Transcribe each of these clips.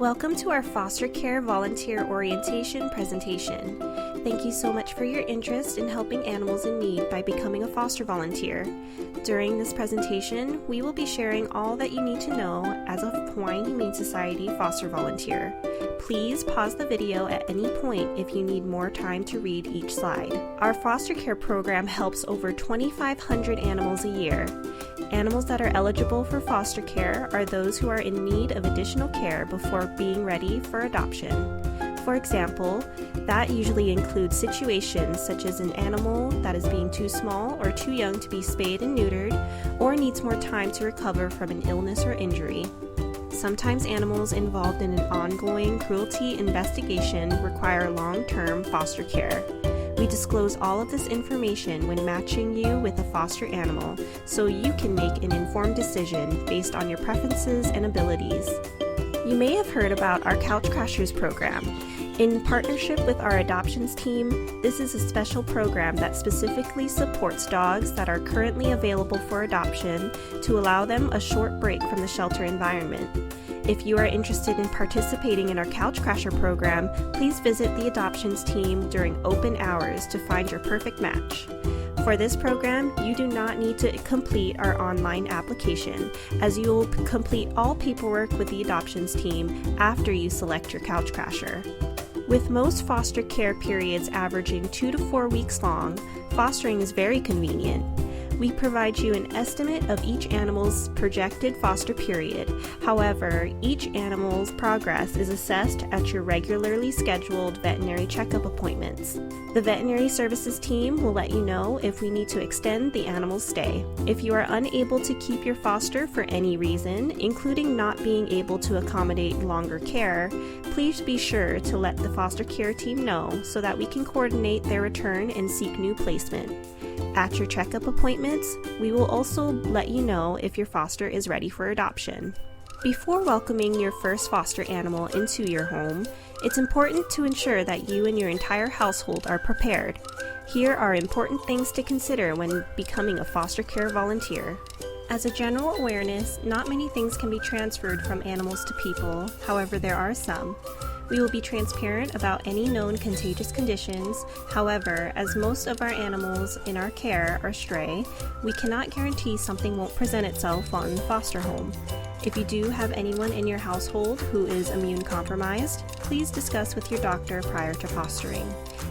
Welcome to our Foster Care Volunteer Orientation presentation. Thank you so much for your interest in helping animals in need by becoming a foster volunteer. During this presentation, we will be sharing all that you need to know as a Hawaiian Humane Society foster volunteer. Please pause the video at any point if you need more time to read each slide. Our foster care program helps over 2,500 animals a year. Animals that are eligible for foster care are those who are in need of additional care before being ready for adoption. For example, that usually includes situations such as an animal that is being too small or too young to be spayed and neutered, or needs more time to recover from an illness or injury. Sometimes animals involved in an ongoing cruelty investigation require long-term foster care. We disclose all of this information when matching you with a foster animal, so you can make an informed decision based on your preferences and abilities. You may have heard about our Couch Crashers program. In partnership with our adoptions team, this is a special program that specifically supports dogs that are currently available for adoption to allow them a short break from the shelter environment. If you are interested in participating in our Couch Crasher program, please visit the adoptions team during open hours to find your perfect match. For this program, you do not need to complete our online application, as you will complete all paperwork with the adoptions team after you select your Couch Crasher. With most foster care periods averaging 2 to 4 weeks long, fostering is very convenient. We provide you an estimate of each animal's projected foster period. However, each animal's progress is assessed at your regularly scheduled veterinary checkup appointments. The veterinary services team will let you know if we need to extend the animal's stay. If you are unable to keep your foster for any reason, including not being able to accommodate longer care, please be sure to let the foster care team know so that we can coordinate their return and seek new placement. At your checkup appointments, we will also let you know if your foster is ready for adoption. Before welcoming your first foster animal into your home, it's important to ensure that you and your entire household are prepared. Here are important things to consider when becoming a foster care volunteer. As a general awareness, not many things can be transferred from animals to people, however there are some. We will be transparent about any known contagious conditions. However, as most of our animals in our care are stray, we cannot guarantee something won't present itself while in the foster home. If you do have anyone in your household who is immune compromised, please discuss with your doctor prior to fostering.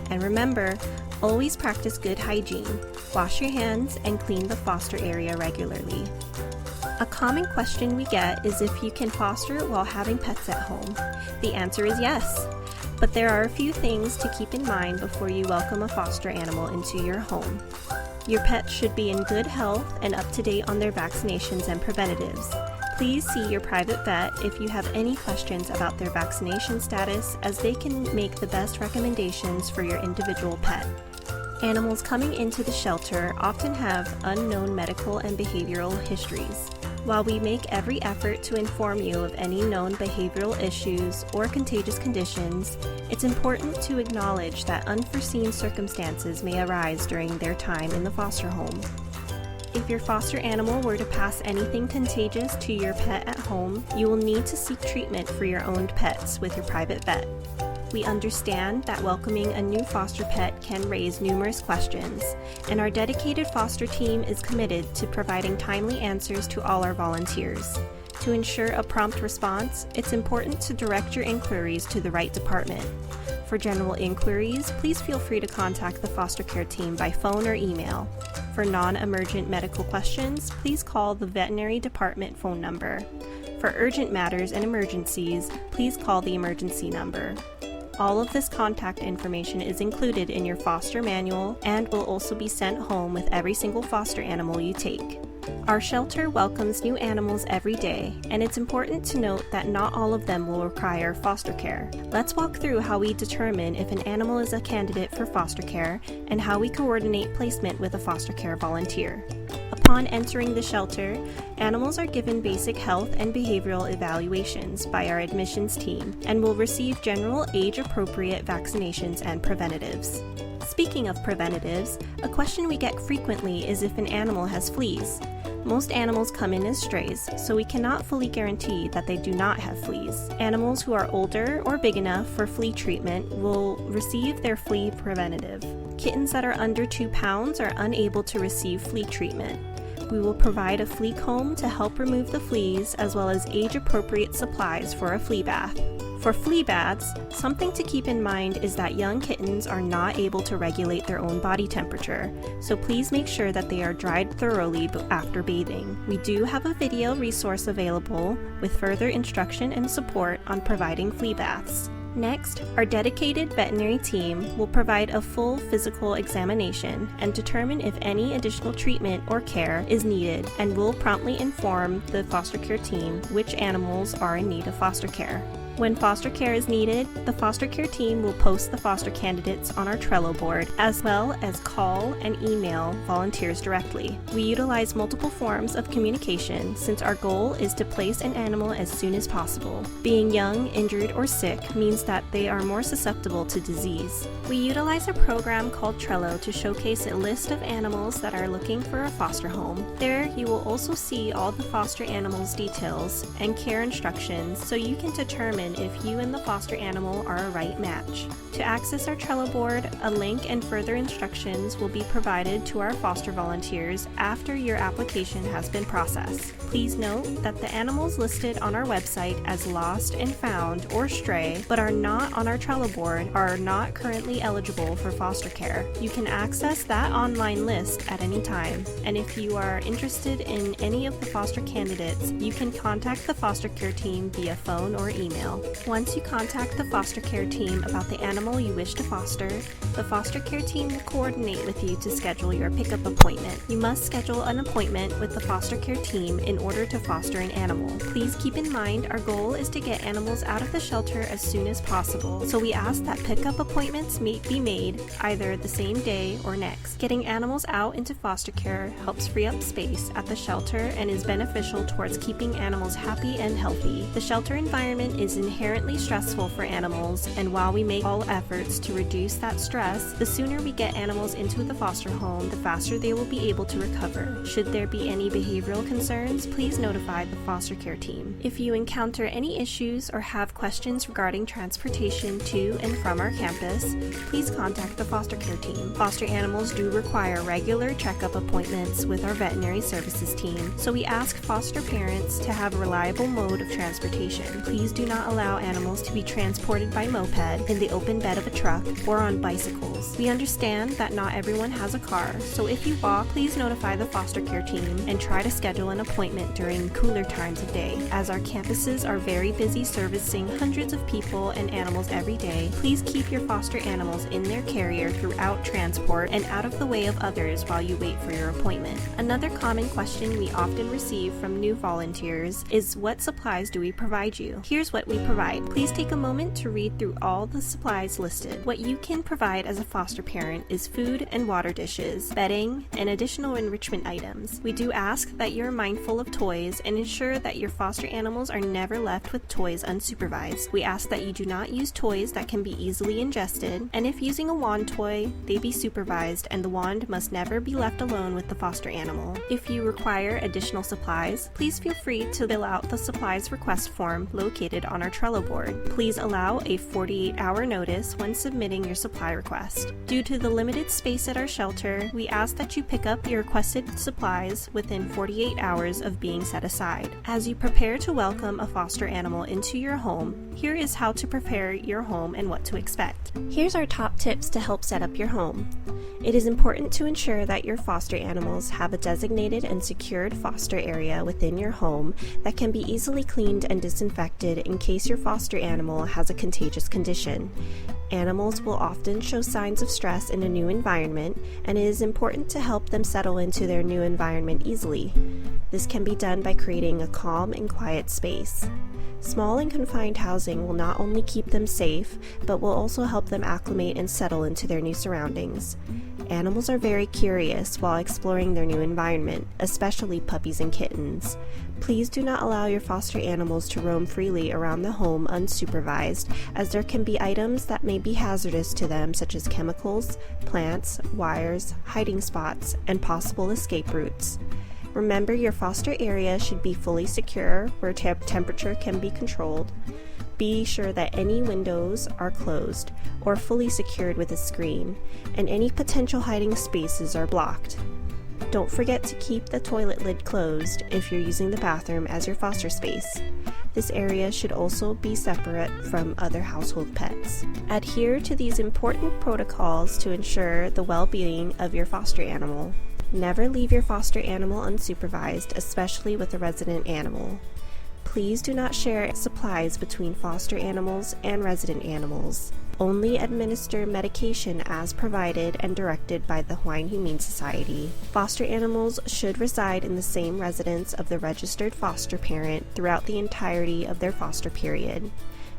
And remember, always practice good hygiene. Wash your hands and clean the foster area regularly. A common question we get is if you can foster while having pets at home. The answer is yes, but there are a few things to keep in mind before you welcome a foster animal into your home. Your pet should be in good health and up to date on their vaccinations and preventatives. Please see your private vet if you have any questions about their vaccination status, as they can make the best recommendations for your individual pet. Animals coming into the shelter often have unknown medical and behavioral histories. While we make every effort to inform you of any known behavioral issues or contagious conditions, it's important to acknowledge that unforeseen circumstances may arise during their time in the foster home. If your foster animal were to pass anything contagious to your pet at home, you will need to seek treatment for your owned pets with your private vet. We understand that welcoming a new foster pet can raise numerous questions, and our dedicated foster team is committed to providing timely answers to all our volunteers. To ensure a prompt response, it's important to direct your inquiries to the right department. For general inquiries, please feel free to contact the foster care team by phone or email. For non-emergent medical questions, please call the veterinary department phone number. For urgent matters and emergencies, please call the emergency number. All of this contact information is included in your foster manual and will also be sent home with every single foster animal you take. Our shelter welcomes new animals every day, and it's important to note that not all of them will require foster care. Let's walk through how we determine if an animal is a candidate for foster care and how we coordinate placement with a foster care volunteer. Upon entering the shelter, animals are given basic health and behavioral evaluations by our admissions team and will receive general age-appropriate vaccinations and preventatives. Speaking of preventatives, a question we get frequently is if an animal has fleas. Most animals come in as strays, so we cannot fully guarantee that they do not have fleas. Animals who are older or big enough for flea treatment will receive their flea preventative. Kittens that are under 2 pounds are unable to receive flea treatment. We will provide a flea comb to help remove the fleas, as well as age-appropriate supplies for a flea bath. For flea baths, something to keep in mind is that young kittens are not able to regulate their own body temperature, so please make sure that they are dried thoroughly after bathing. We do have a video resource available with further instruction and support on providing flea baths. Next, our dedicated veterinary team will provide a full physical examination and determine if any additional treatment or care is needed, and will promptly inform the foster care team which animals are in need of foster care. When foster care is needed, the foster care team will post the foster candidates on our Trello board, as well as call and email volunteers directly. We utilize multiple forms of communication since our goal is to place an animal as soon as possible. Being young, injured, or sick means that they are more susceptible to disease. We utilize a program called Trello to showcase a list of animals that are looking for a foster home. There, you will also see all the foster animals' details and care instructions, so you can determine if you and the foster animal are a right match. To access our Trello board, a link and further instructions will be provided to our foster volunteers after your application has been processed. Please note that the animals listed on our website as lost and found or stray but are not on our Trello board are not currently eligible for foster care. You can access that online list at any time, and if you are interested in any of the foster candidates, you can contact the foster care team via phone or email. Once you contact the foster care team about the animal you wish to foster, the foster care team will coordinate with you to schedule your pickup appointment. You must schedule an appointment with the foster care team in order to foster an animal. Please keep in mind our goal is to get animals out of the shelter as soon as possible, so we ask that pickup appointments may be made either the same day or next. Getting animals out into foster care helps free up space at the shelter and is beneficial towards keeping animals happy and healthy. The shelter environment is inherently stressful for animals, and while we make all efforts to reduce that stress, the sooner we get animals into the foster home, the faster they will be able to recover. Should there be any behavioral concerns, please notify the foster care team. If you encounter any issues or have questions regarding transportation to and from our campus, please contact the foster care team. Foster animals do require regular checkup appointments with our veterinary services team, so we ask foster parents to have a reliable mode of transportation. Please do not allow animals to be transported by moped, in the open bed of a truck, or on bicycles. We understand that not everyone has a car, so if you walk, please notify the foster care team and try to schedule an appointment during cooler times of day. As our campuses are very busy servicing hundreds of people and animals every day, please keep your foster animals in their carrier throughout transport and out of the way of others while you wait for your appointment. Another common question we often receive from new volunteers is, what supplies do we provide you? Here's what we provide. Please take a moment to read through all the supplies listed. What you can provide as a foster parent is food and water dishes, bedding, and additional enrichment items. We do ask that you're mindful of toys and ensure that your foster animals are never left with toys unsupervised. We ask that you do not use toys that can be easily ingested, and if using a wand toy, they be supervised and the wand must never be left alone with the foster animal. If you require additional supplies, please feel free to fill out the supplies request form located on our Trello board. Please allow a 48-hour notice when submitting your supply request. Due to the limited space at our shelter, we ask that you pick up your requested supplies within 48 hours of being set aside. As you prepare to welcome a foster animal into your home, here is how to prepare your home and what to expect. Here's our top tips to help set up your home. It is important to ensure that your foster animals have a designated and secured foster area within your home that can be easily cleaned and disinfected in case your foster animal has a contagious condition. Animals will often show signs of stress in a new environment, and it is important to help them settle into their new environment easily. This can be done by creating a calm and quiet space. Small and confined housing will not only keep them safe, but will also help them acclimate and settle into their new surroundings. Animals are very curious while exploring their new environment, especially puppies and kittens. Please do not allow your foster animals to roam freely around the home unsupervised, as there can be items that may be hazardous to them, such as chemicals, plants, wires, hiding spots, and possible escape routes. Remember, your foster area should be fully secure where temperature can be controlled. Be sure that any windows are closed or fully secured with a screen, and any potential hiding spaces are blocked. Don't forget to keep the toilet lid closed if you're using the bathroom as your foster space. This area should also be separate from other household pets. Adhere to these important protocols to ensure the well-being of your foster animal. Never leave your foster animal unsupervised, especially with a resident animal. Please do not share supplies between foster animals and resident animals. Only administer medication as provided and directed by the Hawaiian Humane Society. Foster animals should reside in the same residence of the registered foster parent throughout the entirety of their foster period.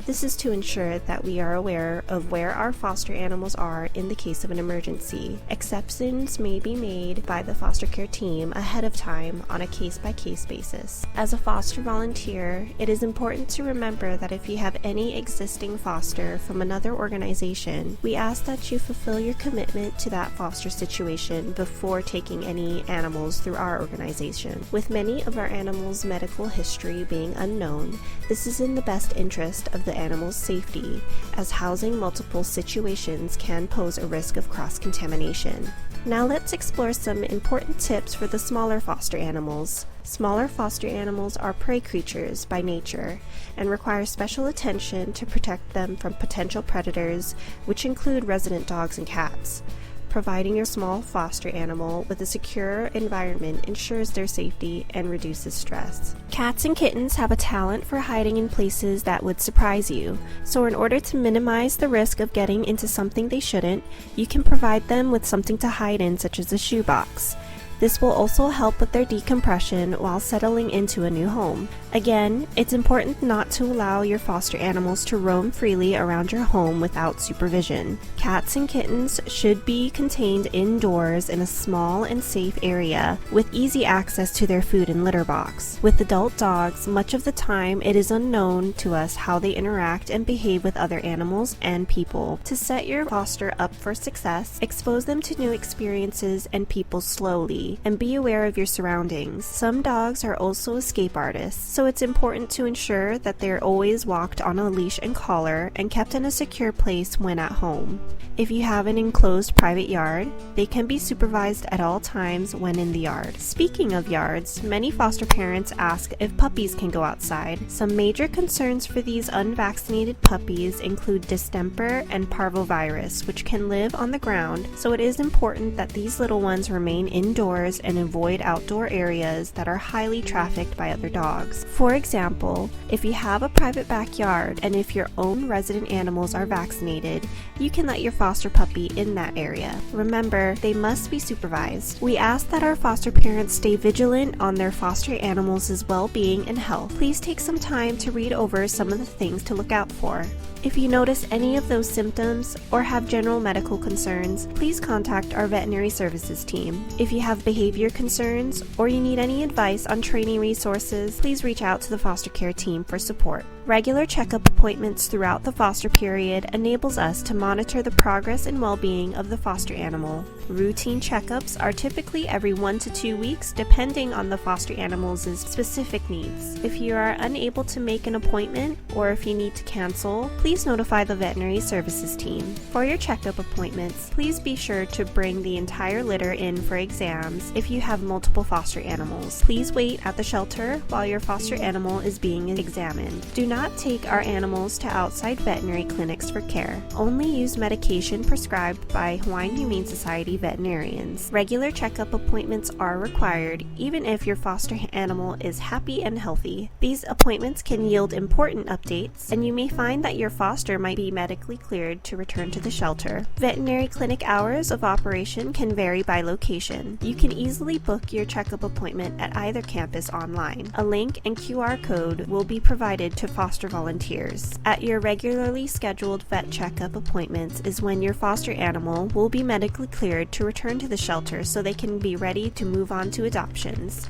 This is to ensure that we are aware of where our foster animals are in the case of an emergency. Exceptions may be made by the foster care team ahead of time on a case-by-case basis. As a foster volunteer, it is important to remember that if you have any existing foster from another organization, we ask that you fulfill your commitment to that foster situation before taking any animals through our organization. With many of our animals' medical history being unknown, this is in the best interest of the animal's safety, as housing multiple situations can pose a risk of cross-contamination. Now let's explore some important tips for the smaller foster animals. Smaller foster animals are prey creatures by nature and require special attention to protect them from potential predators, which include resident dogs and cats. Providing your small foster animal with a secure environment ensures their safety and reduces stress. Cats and kittens have a talent for hiding in places that would surprise you, so in order to minimize the risk of getting into something they shouldn't, you can provide them with something to hide in, such as a shoebox. This will also help with their decompression while settling into a new home. Again, it's important not to allow your foster animals to roam freely around your home without supervision. Cats and kittens should be contained indoors in a small and safe area with easy access to their food and litter box. With adult dogs, much of the time it is unknown to us how they interact and behave with other animals and people. To set your foster up for success, expose them to new experiences and people slowly, and be aware of your surroundings. Some dogs are also escape artists, so it's important to ensure that they are always walked on a leash and collar and kept in a secure place when at home. If you have an enclosed private yard, they can be supervised at all times when in the yard. Speaking of yards, many foster parents ask if puppies can go outside. Some major concerns for these unvaccinated puppies include distemper and parvovirus, which can live on the ground, so it is important that these little ones remain indoors and avoid outdoor areas that are highly trafficked by other dogs. For example, if you have a private backyard and if your own resident animals are vaccinated, you can let your foster puppy in that area. Remember, they must be supervised. We ask that our foster parents stay vigilant on their foster animals' well-being and health. Please take some time to read over some of the things to look out for. If you notice any of those symptoms or have general medical concerns, please contact our veterinary services team. If you have behavior concerns or you need any advice on training resources, please reach out to the foster care team for support. Regular checkup appointments throughout the foster period enables us to monitor the progress and well-being of the foster animal. Routine checkups are typically every 1 to 2 weeks, depending on the foster animal's specific needs. If you are unable to make an appointment or if you need to cancel, please notify the veterinary services team. For your checkup appointments, please be sure to bring the entire litter in for exams if you have multiple foster animals. Please wait at the shelter while your foster animal is being examined. Do not take our animals to outside veterinary clinics for care. Only use medication prescribed by Hawaiian Humane Society veterinarians. Regular checkup appointments are required even if your foster animal is happy and healthy. These appointments can yield important updates, and you may find that your foster might be medically cleared to return to the shelter. Veterinary clinic hours of operation can vary by location. You can easily book your checkup appointment at either campus online. A link and QR code will be provided to foster volunteers. At your regularly scheduled vet checkup appointments is when your foster animal will be medically cleared to return to the shelter so they can be ready to move on to adoptions.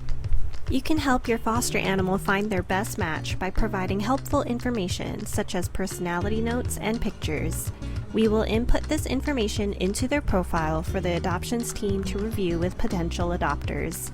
You can help your foster animal find their best match by providing helpful information such as personality notes and pictures. We will input this information into their profile for the adoptions team to review with potential adopters.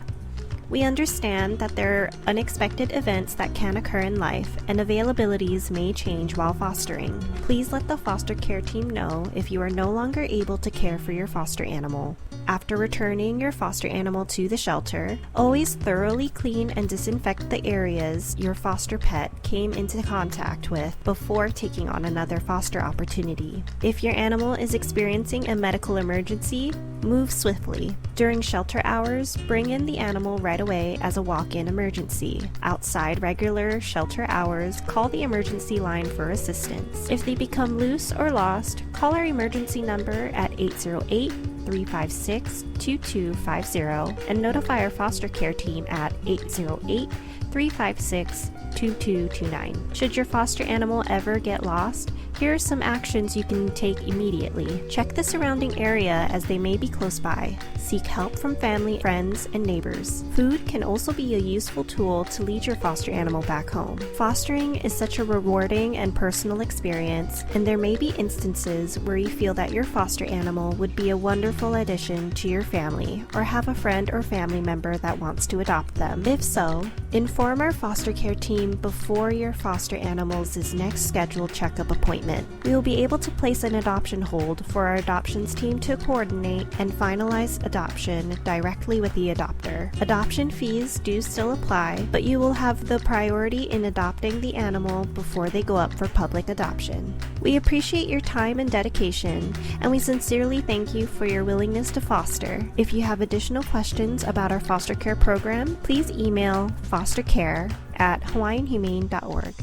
We understand that there are unexpected events that can occur in life, and availabilities may change while fostering. Please let the foster care team know if you are no longer able to care for your foster animal. After returning your foster animal to the shelter, always thoroughly clean and disinfect the areas your foster pet came into contact with before taking on another foster opportunity. If your animal is experiencing a medical emergency, move swiftly. During shelter hours, bring in the animal right away as a walk-in emergency. Outside regular shelter hours, call the emergency line for assistance. If they become loose or lost, call our emergency number at 808-356-2250 and notify our foster care team at 808-356-2229. Should your foster animal ever get lost, here are some actions you can take immediately. Check the surrounding area as they may be close by. Seek help from family, friends, and neighbors. Food can also be a useful tool to lead your foster animal back home. Fostering is such a rewarding and personal experience, and there may be instances where you feel that your foster animal would be a wonderful addition to your family, or have a friend or family member that wants to adopt them. If so, inform our foster care team before your foster animal's next scheduled checkup appointment. We will be able to place an adoption hold for our adoptions team to coordinate and finalize adoption directly with the adopter. Adoption fees do still apply, but you will have the priority in adopting the animal before they go up for public adoption. We appreciate your time and dedication, and we sincerely thank you for your willingness to foster. If you have additional questions about our foster care program, please email fostercare@hawaiianhumane.org.